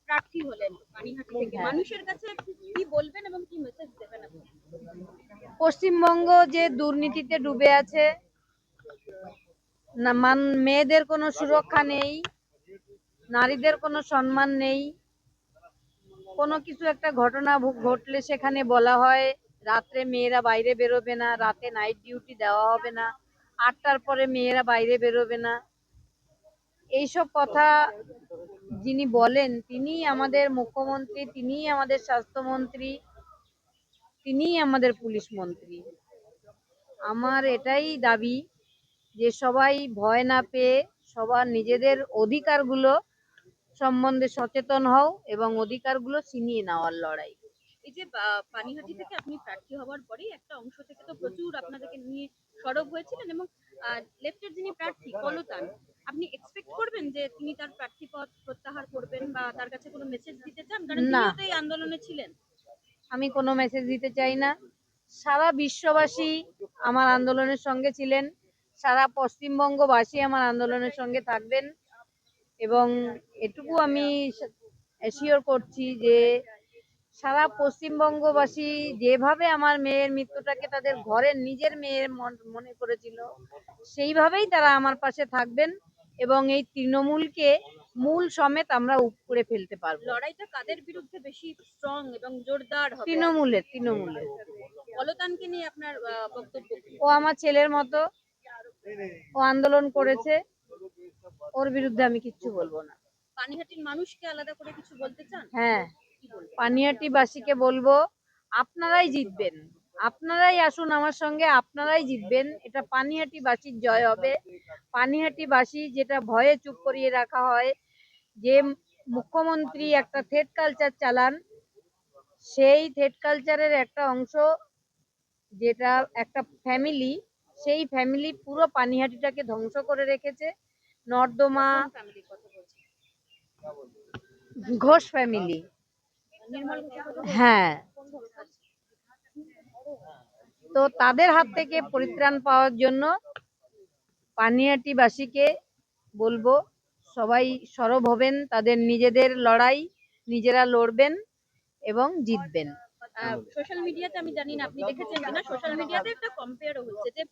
প্রার্থী হলেন পানিহাটি থেকে, মানুষের কাছে কি বলবেন এবং কি মেসেজ দেবেন আপনি? পশ্চিমবঙ্গ যে দুর্নীতিতে ডুবে আছে, না মেয়েদের কোনো সুরক্ষা নেই, নারীদের কোনো সম্মান নেই। কোনো কিছু একটা ঘটনা ঘটলে সেখানে বলা হয় রাত্রে মেয়েরা বাইরে বেরোবে না, রাতে নাইট ডিউটি দেওয়া হবে না, 8টার পরে মেয়েরা বাইরে বেরোবে না। এইসব কথা যিনি বলেন তিনি আমাদের মুখ্যমন্ত্রী, তিনি আমাদের স্বাস্থ্যমন্ত্রী, তিনি আমাদের পুলিশ মন্ত্রী। আমার এটাই দাবি যে সবাই ভয় না পেয়ে সবার নিজেদের অধিকারগুলো সম্বন্ধে সচেতন হও এবং অধিকারগুলো ছিনিয়ে নেওয়ার লড়াই। এই যে পানিহাটি থেকে আপনি প্রার্থী হওয়ার পরেই একটা অংশ থেকে তো প্রচুর আপনাদেরকে নিয়ে সরব হয়েছিলেন, এবং লেফটের যিনি প্রার্থী কলতান, আপনি এক্সপেক্ট করবেন যে তিনি তার প্রার্থী পদ প্রত্যাহার করবেন বা তার কাছে কোনো মেসেজ দিতে চান? কারণ না, তিনিও তো এই আন্দোলনে ছিলেন। আমি কোনো মেসেজ দিতে চাই না। সারা বিশ্ববাসী আমার আন্দোলনের সঙ্গে ছিলেন, সারা পশ্চিমবঙ্গবাসী আমার আন্দোলনের সঙ্গে থাকবেন, এবং এটুকু আমি অ্যাসিওর করছি যে সারা পশ্চিমবঙ্গবাসী যেভাবে আমার মেয়ের মৃত্যুটাকে তাদের ঘরের নিজের মেয়ের মনে করেছিল, সেইভাবেই তারা আমার পাশে থাকবেন এবং এই তৃণমূলকে মূল সমেত আমরা উপড়ে ফেলতে পারবো। লড়াইটা কাদের বিরুদ্ধে বেশি স্ট্রং এবং জোরদার হবে? তৃণমূলের। কলতানকে নিয়ে আপনার বক্তব্য কি? ও আমার ছেলের মতো, ও আন্দোলন করেছে, ওর বিরুদ্ধে আমি কিচ্ছু বলবো না। পানিহাটির মানুষকে আলাদা করে কিছু বলতে চান? হ্যাঁ, পানিহাটিবাসীকে বলবো আপনারাই জিতবেন, আপনারাই আসুন আমার সঙ্গে, আপনারাই জিতবেন। এটা পানিহাটিবাসীর জয় হবে। পানিহাটিবাসী যেটা ভয়ে চুপ করিয়ে রাখা হয়, যে মুখ্যমন্ত্রী একটা থ্রেড কালচার চালান, সেই থ্রেড কালচারের একটা অংশ, যেটা একটা ফ্যামিলি, সেই ফ্যামিলি পুরো পানিহাটিটাকে ধ্বংস করে রেখেছে। নর্দমা, ফ্যামিলির কথা বলছেন? ঘোষ ফ্যামিলি। নির্মল ঘোষের কথা বলছেন? হ্যাঁ, তো তাদের হাত থেকে পরিত্রাণ পাওয়ার জন্য পানিহাটিবাসীকে বলবো সবাই সরব হবেন, তাদের নিজেদের লড়াই নিজেরা লড়বেন এবং জিতবেন। সোশ্যাল মিডিয়াতে আমি জানি না আপনি দেখেছেন কিনা, সোশ্যাল মিডিয়াতে একটা কম্পেয়ারও হচ্ছে যে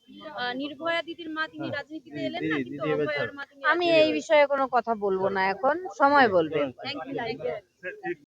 নির্ভয়া দিদির মা তিনি রাজনীতিতে এলেন না, কিন্তু অভয়ার মা তিনি আমি এই বিষয়ে কোনো কথা বলবো না, এখন সময় বলবে। Thank you.